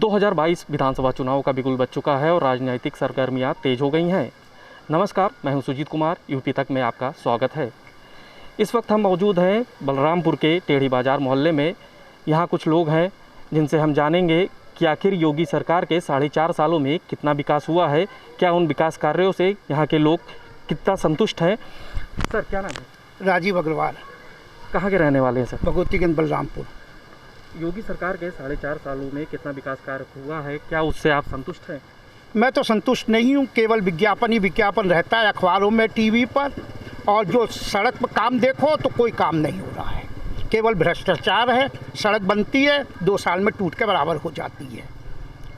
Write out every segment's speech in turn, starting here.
2022 विधानसभा चुनाव का बिगुल बज चुका है और राजनीतिक सरगर्मियां तेज हो गई हैं। नमस्कार, मैं हूं सुजीत कुमार, यूपी तक में आपका स्वागत है। इस वक्त हम मौजूद हैं बलरामपुर के टेढ़ी बाज़ार मोहल्ले में। यहां कुछ लोग हैं जिनसे हम जानेंगे कि आखिर योगी सरकार के 4.5 सालों में कितना विकास हुआ है, क्या उन विकास कार्यों से यहाँ के लोग कितना संतुष्ट हैं। सर, क्या नाम है? राजीव अग्रवाल। कहाँ के रहने वाले हैं सर? भगवतीगंज, बलरामपुर। योगी सरकार के 4.5 सालों में कितना विकास कार्य हुआ है, क्या उससे आप संतुष्ट हैं? मैं तो संतुष्ट नहीं हूँ। केवल विज्ञापन ही विज्ञापन रहता है अखबारों में, टीवी पर, और जो सड़क पर काम देखो तो कोई काम नहीं हो रहा है। केवल भ्रष्टाचार है। सड़क बनती है, 2 साल में टूट के बराबर हो जाती है।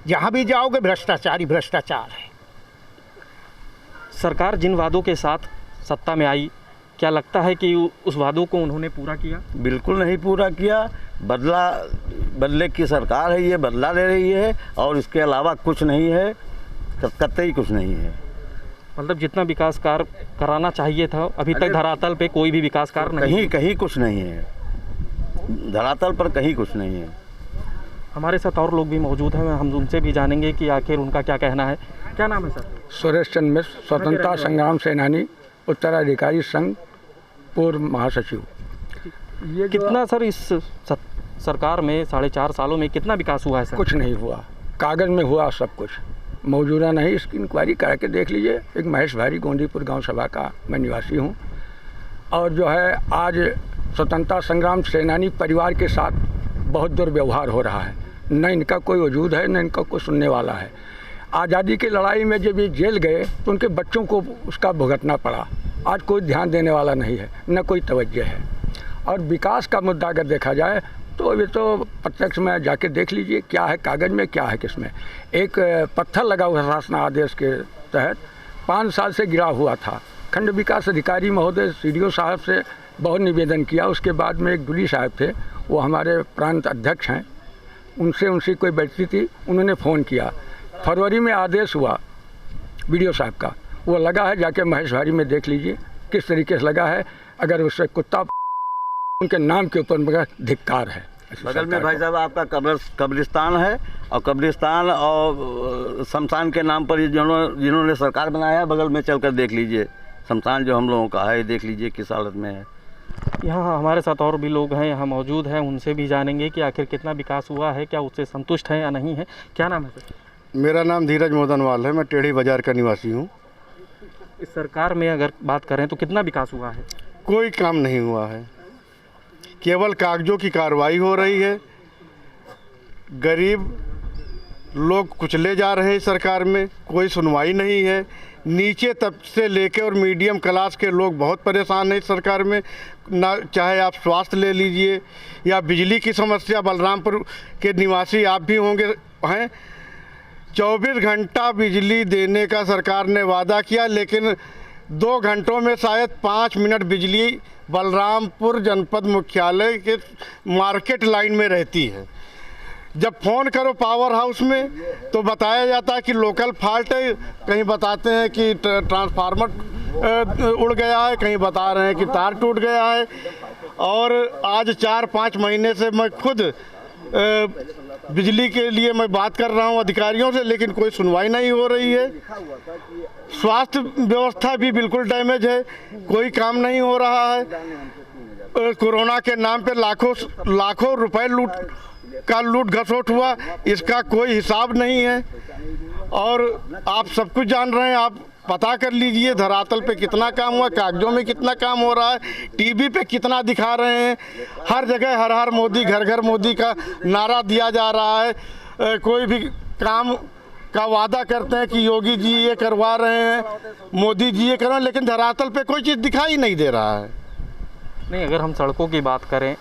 जहाँ भी जाओगे भ्रष्टाचार ही भ्रष्टाचार है। सरकार जिन वादों के साथ सत्ता में आई, क्या लगता है कि उस वादों को उन्होंने पूरा किया? बिल्कुल नहीं पूरा किया। बदले की सरकार है, ये बदला ले रही है और इसके अलावा कुछ नहीं है, कतई कुछ नहीं है। मतलब जितना विकास कार्य कराना चाहिए था अभी तक धरातल पे कोई भी विकास कार्य नहीं, कहीं कुछ नहीं है। धरातल पर कहीं कुछ नहीं है। हमारे साथ और लोग भी मौजूद हैं, हम उनसे भी जानेंगे कि आखिर उनका क्या कहना है। क्या नाम है सर? सुरेश चंद्र मिश्र, स्वतंत्रता संग्राम सेनानी, उत्तराधिकारी संघ, पूर्व महासचिव। ये कितना सर इस सरकार में 4.5 सालों में कितना विकास हुआ है सर? कुछ नहीं हुआ, कागज़ में हुआ सब कुछ, मौजूदा नहीं। इसकी इंक्वायरी करके देख लीजिए। एक महेश भारी, गोंदीपुर गांव सभा का मैं निवासी हूं, और जो है आज स्वतंत्रता संग्राम सेनानी परिवार के साथ बहुत दुर्व्यवहार हो रहा है। न इनका कोई वजूद है, न इनका कोई सुनने वाला है। आज़ादी की लड़ाई में जब ये जेल गए तो उनके बच्चों को उसका भुगतना पड़ा। आज कोई ध्यान देने वाला नहीं है, न कोई तवज्जो है। और विकास का मुद्दा अगर देखा जाए तो ये तो प्रत्यक्ष में जाके देख लीजिए क्या है कागज़ में, क्या है किसमें। एक पत्थर लगा हुआ शासन आदेश के तहत 5 साल से गिरा हुआ था। खंड विकास अधिकारी महोदय CDO साहब से बहुत निवेदन किया। उसके बाद में एक डुली साहब थे, वो हमारे प्रांत अध्यक्ष हैं, उनसे कोई बैठती थी, उन्होंने फ़ोन किया। फरवरी में आदेश हुआ BDO साहब का, वो लगा है, जाके महेश भारी में देख लीजिए किस तरीके से लगा है। अगर उससे कुत्ता उनके नाम के ऊपर मगर धिक्कार है। बगल में भाई साहब आपका कब्रिस्तान है, और कब्रिस्तान और शमशान के नाम पर जिन्होंने सरकार बनाया है, बगल में चलकर देख लीजिए शमशान जो हम लोगों का है, देख लीजिए किस हालत में है। यहाँ हमारे साथ और भी लोग हैं, यहाँ मौजूद हैं, उनसे भी जानेंगे कि आखिर कितना विकास हुआ है, क्या उससे संतुष्ट हैं या नहीं है। क्या नाम है सर? मेरा नाम धीरज मोदनवाल है, मैं टेढ़ी बाज़ार का निवासी हूँ। इस सरकार में अगर बात करें तो कितना विकास हुआ है? कोई काम नहीं हुआ है, केवल कागजों की कार्रवाई हो रही है। गरीब लोग कुचले जा रहे हैं सरकार में, कोई सुनवाई नहीं है। नीचे तबके से लेकर और मीडियम क्लास के लोग बहुत परेशान हैं इस सरकार में। ना चाहे आप स्वास्थ्य ले लीजिए या बिजली की समस्या, बलरामपुर के निवासी आप भी होंगे हैं। 24 घंटा बिजली देने का सरकार ने वादा किया, लेकिन 2 घंटों में शायद 5 मिनट बिजली बलरामपुर जनपद मुख्यालय के मार्केट लाइन में रहती है। जब फ़ोन करो पावर हाउस में तो बताया जाता है कि लोकल फॉल्ट है, कहीं बताते हैं कि ट्रांसफार्मर उड़ गया है, कहीं बता रहे हैं कि तार टूट गया है। और आज 4-5 महीने से मैं खुद बिजली के लिए मैं बात कर रहा हूं अधिकारियों से, लेकिन कोई सुनवाई नहीं हो रही है। स्वास्थ्य व्यवस्था भी बिल्कुल डैमेज है, कोई काम नहीं हो रहा है। कोरोना के नाम पे लाखों रुपए लूट घसोट हुआ, इसका कोई हिसाब नहीं है। और आप सब कुछ जान रहे हैं, आप पता कर लीजिए धरातल पे कितना काम हुआ, कागजों में कितना काम हो रहा है, टीवी पे कितना दिखा रहे हैं। हर जगह हर हर मोदी, घर घर मोदी का नारा दिया जा रहा है। कोई भी काम का वादा करते हैं कि योगी जी ये करवा रहे हैं, मोदी जी ये कर रहे हैं, लेकिन धरातल पे कोई चीज़ दिखाई नहीं दे रहा है। नहीं, अगर हम सड़कों की बात करें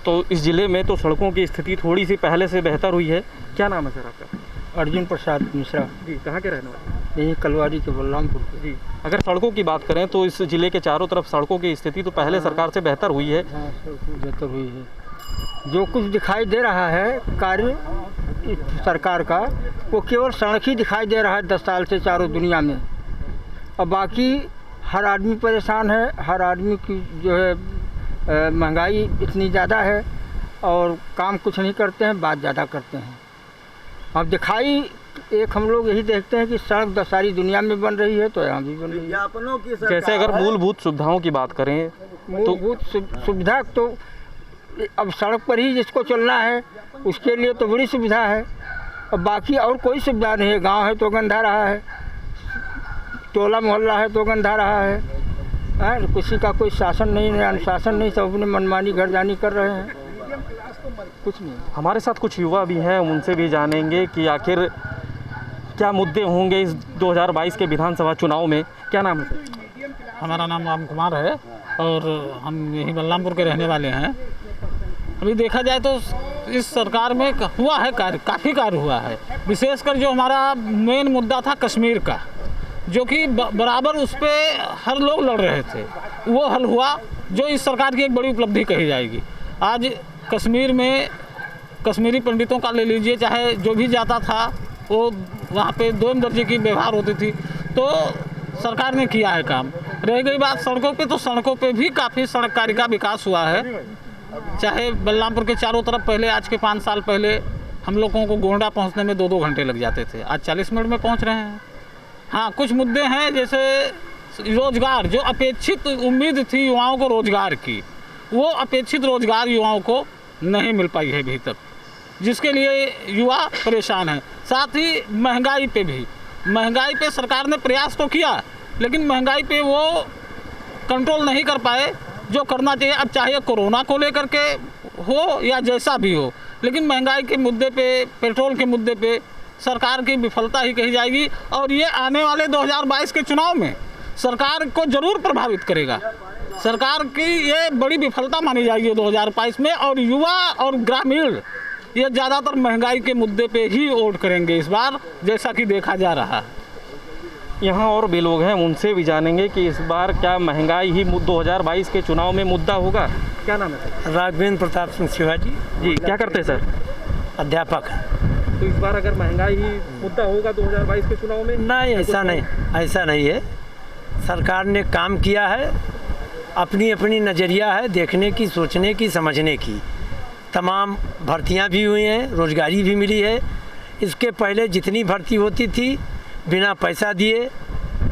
तो इस ज़िले में तो सड़कों की स्थिति थोड़ी सी पहले से बेहतर हुई है। क्या नाम है सर आपका? अर्जुन प्रसाद मिश्रा जी। कहाँ के रहने वाले? यही कलवारी के, बलरामपुर के। जी। अगर सड़कों की बात करें तो इस ज़िले के चारों तरफ सड़कों की स्थिति तो पहले सरकार से बेहतर हुई है। हाँ, बेहतर हुई है। जो कुछ दिखाई दे रहा है कार्य सरकार का, वो केवल सड़क ही दिखाई दे रहा है 10 साल से चारों दुनिया में। और बाकी हर आदमी परेशान है। हर आदमी की जो है महंगाई इतनी ज़्यादा है और काम कुछ नहीं करते हैं, बात ज़्यादा करते हैं। अब दिखाई एक हम लोग यही देखते हैं कि सड़क सारी दुनिया में बन रही है तो यहाँ भी बन रही है। विज्ञापनों की जैसे अगर मूलभूत सुविधाओं की बात करें मूलभूत सुविधा तो अब सड़क पर ही जिसको चलना है उसके लिए तो बड़ी सुविधा है। अब बाकी और कोई सुविधा नहीं है। गांव है तो गंदा रहा है, टोला मोहल्ला है तो गंदा रहा है, किसी का कोई शासन नहीं है, अनुशासन नहीं, सब अपने मनमानी घर जानी कर रहे हैं, कुछ नहीं। हमारे साथ कुछ युवा भी हैं, उनसे भी जानेंगे कि आखिर क्या मुद्दे होंगे इस 2022 के विधानसभा चुनाव में। क्या नाम है? हमारा नाम राम कुमार है और हम यही बलरामपुर के रहने वाले हैं। अभी देखा जाए तो इस सरकार में हुआ है कार्य, काफ़ी कार्य हुआ है। विशेषकर जो हमारा मेन मुद्दा था कश्मीर का, जो कि बराबर उस पर हर लोग लड़ रहे थे, वो हल हुआ, जो इस सरकार की एक बड़ी उपलब्धि कही जाएगी। आज कश्मीर में कश्मीरी पंडितों का ले लीजिए, चाहे जो भी जाता था वो वहाँ पे 2 दर्जे की व्यवहार होती थी, तो सरकार ने किया है काम। रह गई बात सड़कों पे, तो सड़कों पे भी काफ़ी सड़क कार्य का विकास हुआ है। चाहे बलरामपुर के चारों तरफ पहले, आज के 5 साल पहले हम लोगों को गोंडा पहुंचने में 2-2 घंटे लग जाते थे, आज 40 मिनट में पहुंच रहे हैं। हाँ, कुछ मुद्दे हैं जैसे रोजगार, जो अपेक्षित उम्मीद थी युवाओं को रोजगार की, वो अपेक्षित रोजगार युवाओं को नहीं मिल पाई है अभी तक, जिसके लिए युवा परेशान है। साथ ही महंगाई पे भी, महंगाई पे सरकार ने प्रयास तो किया, लेकिन महंगाई पे वो कंट्रोल नहीं कर पाए जो करना चाहिए। अब चाहे कोरोना को लेकर के हो या जैसा भी हो, लेकिन महंगाई के मुद्दे पे, पेट्रोल के मुद्दे पे सरकार की विफलता ही कही जाएगी। और ये आने वाले 2022 के चुनाव में सरकार को जरूर प्रभावित करेगा। सरकार की ये बड़ी विफलता मानी जाएगी 2022 में। और युवा और ग्रामीण ये ज़्यादातर महंगाई के मुद्दे पे ही वोट करेंगे इस बार, जैसा कि देखा जा रहा है। यहाँ और भी लोग हैं, उनसे भी जानेंगे कि इस बार क्या महंगाई ही 2022 के चुनाव में मुद्दा होगा। क्या नाम है? राघवेंद्र प्रताप सिंह शिवाजी जी, क्या करते हैं सर? अध्यापक। तो इस बार अगर महंगाई ही मुद्दा होगा 2022 के चुनाव में? नहीं, ऐसा नहीं है। सरकार ने काम किया है, अपनी अपनी नज़रिया है देखने की, सोचने की, समझने की। तमाम भर्तियां भी हुई हैं, रोजगारी भी मिली है। इसके पहले जितनी भर्ती होती थी बिना पैसा दिए,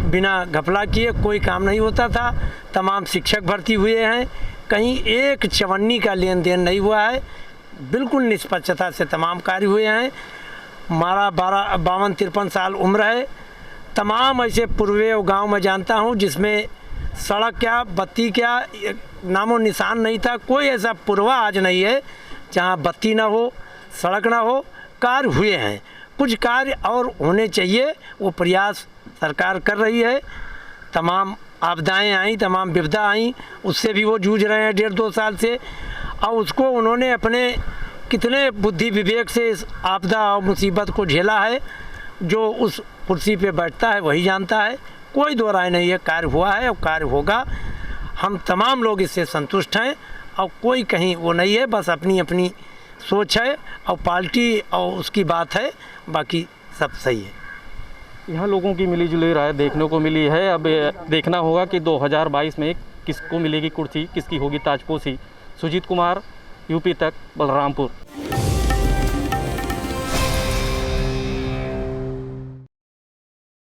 बिना घपला किए कोई काम नहीं होता था। तमाम शिक्षक भर्ती हुए हैं, कहीं एक चवन्नी का लेन देन नहीं हुआ है, बिल्कुल निष्पक्षता से तमाम कार्य हुए हैं। हमारा 52-53 साल उम्र है। तमाम ऐसे पूर्वे और गांव में जानता हूं जिसमें सड़क क्या, बत्ती क्या, नामो निशान नहीं था। कोई ऐसा पूर्वा आज नहीं है जहां बत्ती ना हो, सड़क ना हो। कार्य हुए हैं, कुछ कार्य और होने चाहिए, वो प्रयास सरकार कर रही है। तमाम आपदाएं आई, तमाम विपदा आई, उससे भी वो जूझ रहे हैं 1.5-2 साल से। और उसको उन्होंने अपने कितने बुद्धि विवेक से इस आपदा और मुसीबत को झेला है, जो उस कुर्सी पे बैठता है वही जानता है। कोई दो राय नहीं है, कार्य हुआ है और कार्य होगा। हम तमाम लोग इससे संतुष्ट हैं और कोई कहीं वो नहीं है, बस अपनी अपनी सोच है और पार्टी और उसकी बात है, बाकी सब सही है। यहाँ लोगों की मिली जुली राय देखने को मिली है। अब देखना होगा कि 2022 में किसको मिलेगी कुर्सी, किसकी होगी ताजपोशी। सुजीत कुमार, यूपी तक, बलरामपुर।